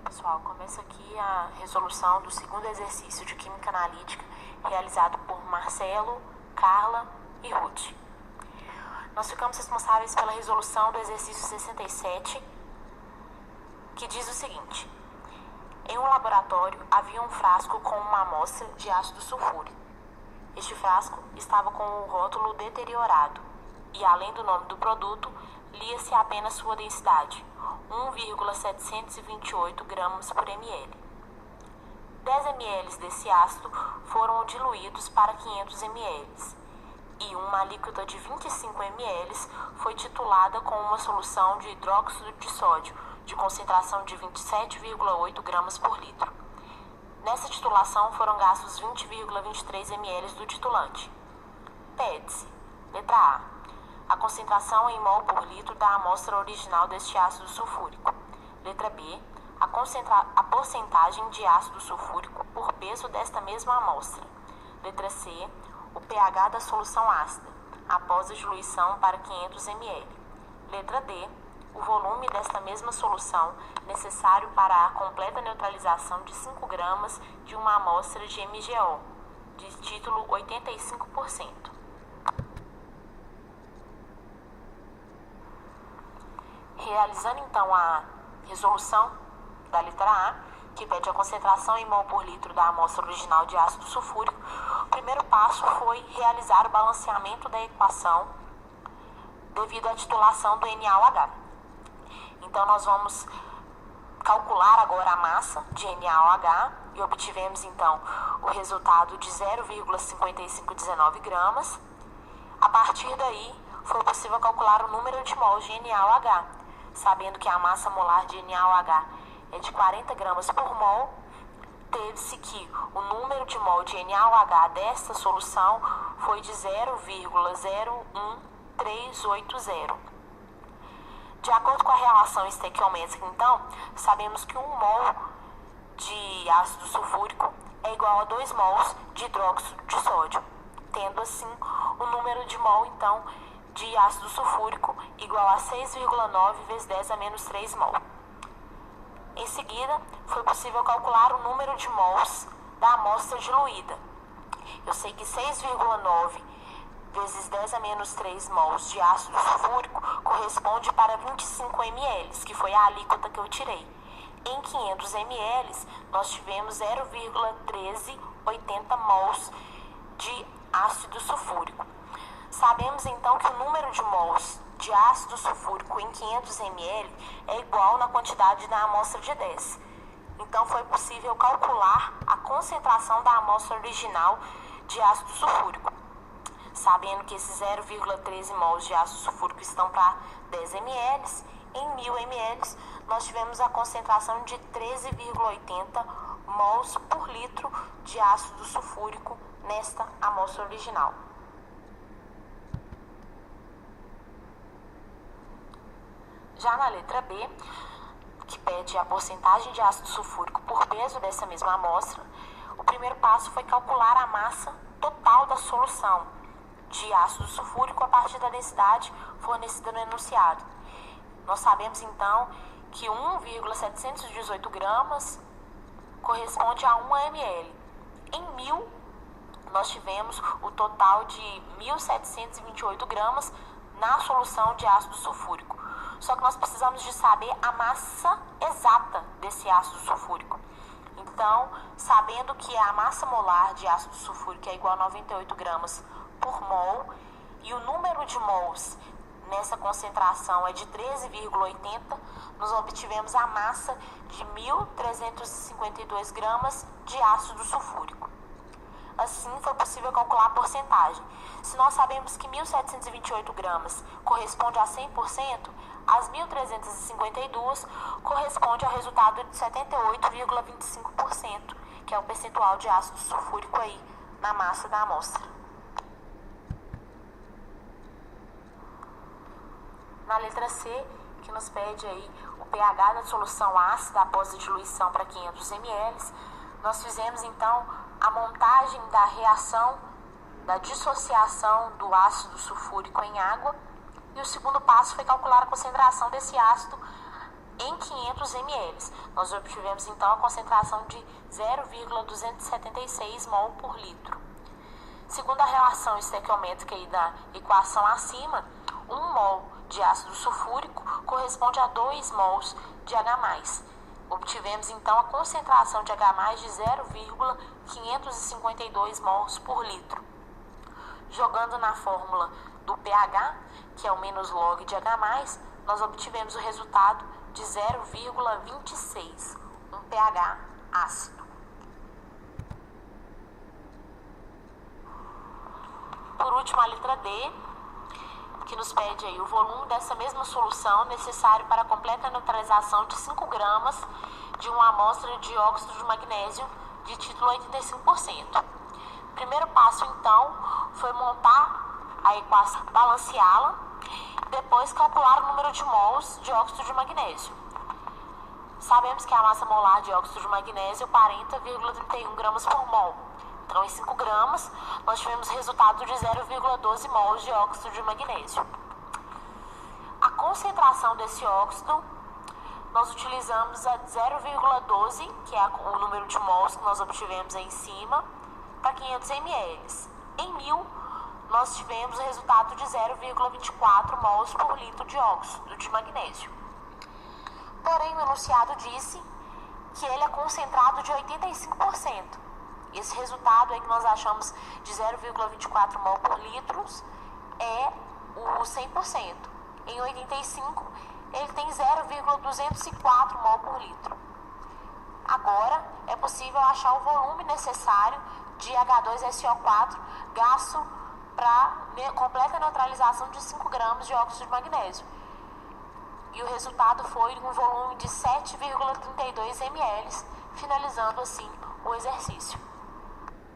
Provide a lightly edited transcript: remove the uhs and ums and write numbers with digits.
bem, pessoal, começa aqui a resolução do segundo exercício de Química Analítica realizado por Marcelo, Carla e Ruth. Nós ficamos responsáveis pela resolução do exercício 67, que diz o seguinte: em um laboratório havia um frasco com uma amostra de ácido sulfúrico. Este frasco estava com o rótulo deteriorado e, além do nome do produto, lia-se apenas sua densidade, 1,728 gramas por ml. 10 ml desse ácido foram diluídos para 500 ml e uma alíquota de 25 ml foi titulada com uma solução de hidróxido de sódio de concentração de 27,8 gramas por litro. Nessa titulação foram gastos 20,23 ml do titulante. Pede-se, letra A concentração em mol por litro da amostra original deste ácido sulfúrico. Letra B, a porcentagem de ácido sulfúrico por peso desta mesma amostra. Letra C, o pH da solução ácida, após a diluição para 500 ml. Letra D, o volume desta mesma solução necessário para a completa neutralização de 5 gramas de uma amostra de MgO, de título 85%. Realizando então a resolução da letra A, que pede a concentração em mol por litro da amostra original de ácido sulfúrico, o primeiro passo foi realizar o balanceamento da equação devido à titulação do NaOH. Então nós vamos calcular agora a massa de NaOH e obtivemos então o resultado de 0,5519 gramas. A partir daí foi possível calcular o número de mols de NaOH, sabendo que a massa molar de NaOH é de 40 gramas por mol. Teve-se que o número de mol de NaOH desta solução foi de 0,01380. De acordo com a relação estequiométrica, então, sabemos que 1 mol de ácido sulfúrico é igual a 2 mols de hidróxido de sódio, tendo assim o número de mol, então, de ácido sulfúrico igual a 6,9 vezes 10 a menos 3 mol. Em seguida, foi possível calcular o número de mols da amostra diluída. Eu sei que 6,9 vezes 10 a menos 3 mols de ácido sulfúrico corresponde para 25 ml, que foi a alíquota que eu tirei. Em 500 ml, nós tivemos 0,1380 mols de ácido sulfúrico. Sabemos então que o número de mols de ácido sulfúrico em 500 ml é igual na quantidade da amostra de 10. Então foi possível calcular a concentração da amostra original de ácido sulfúrico. Sabendo que esses 0,13 mols de ácido sulfúrico estão para 10 ml, em 1000 ml nós tivemos a concentração de 13,80 mols por litro de ácido sulfúrico nesta amostra original. Já na letra B, que pede a porcentagem de ácido sulfúrico por peso dessa mesma amostra, o primeiro passo foi calcular a massa total da solução de ácido sulfúrico a partir da densidade fornecida no enunciado. Nós sabemos então que 1,718 gramas corresponde a 1 ml. Em 1000, nós tivemos o total de 1.728 gramas na solução de ácido sulfúrico. Só que nós precisamos de saber a massa exata desse ácido sulfúrico. Então, sabendo que a massa molar de ácido sulfúrico é igual a 98 gramas por mol e o número de mols nessa concentração é de 13,80, nós obtivemos a massa de 1.352 gramas de ácido sulfúrico. Assim, foi possível calcular a porcentagem. Se nós sabemos que 1.728 gramas corresponde a 100%, as 1.352 corresponde ao resultado de 78,25%, que é o percentual de ácido sulfúrico aí na massa da amostra. Na letra C, que nos pede aí o pH da solução ácida após a diluição para 500 ml, nós fizemos então a montagem da reação da dissociação do ácido sulfúrico em água, e o segundo passo foi calcular a concentração desse ácido em 500 ml. Nós obtivemos então a concentração de 0,276 mol por litro. Segundo a relação estequiométrica aí da equação acima, 1 mol de ácido sulfúrico corresponde a 2 mols de H+. Obtivemos então a concentração de H+ de 0,552 mols por litro. Jogando na fórmula do pH, que é o menos log de H+, nós obtivemos o resultado de 0,26, um pH ácido. Por último, a letra D, que nos pede aí o volume dessa mesma solução necessário para a completa neutralização de 5 gramas de uma amostra de óxido de magnésio de título 85%. O primeiro passo, então, foi montar a equação, balanceá-la, depois calcular o número de mols de óxido de magnésio. Sabemos que a massa molar de óxido de magnésio é 40,31 gramas por mol. Então, em 5 gramas, nós tivemos resultado de 0,12 mols de óxido de magnésio. A concentração desse óxido, nós utilizamos a 0,12, que é o número de mols que nós obtivemos aí em cima, para 500 ml. Em 1000, nós tivemos o resultado de 0,24 mols por litro de óxido de magnésio. Porém, o enunciado disse que ele é concentrado de 85%. Esse resultado aí que nós achamos de 0,24 mol por litro é o 100%. Em 85, ele tem 0,204 mol por litro. Agora, é possível achar o volume necessário de H2SO4 gasto para completa neutralização de 5 gramas de óxido de magnésio. E o resultado foi um volume de 7,32 ml, finalizando assim o exercício.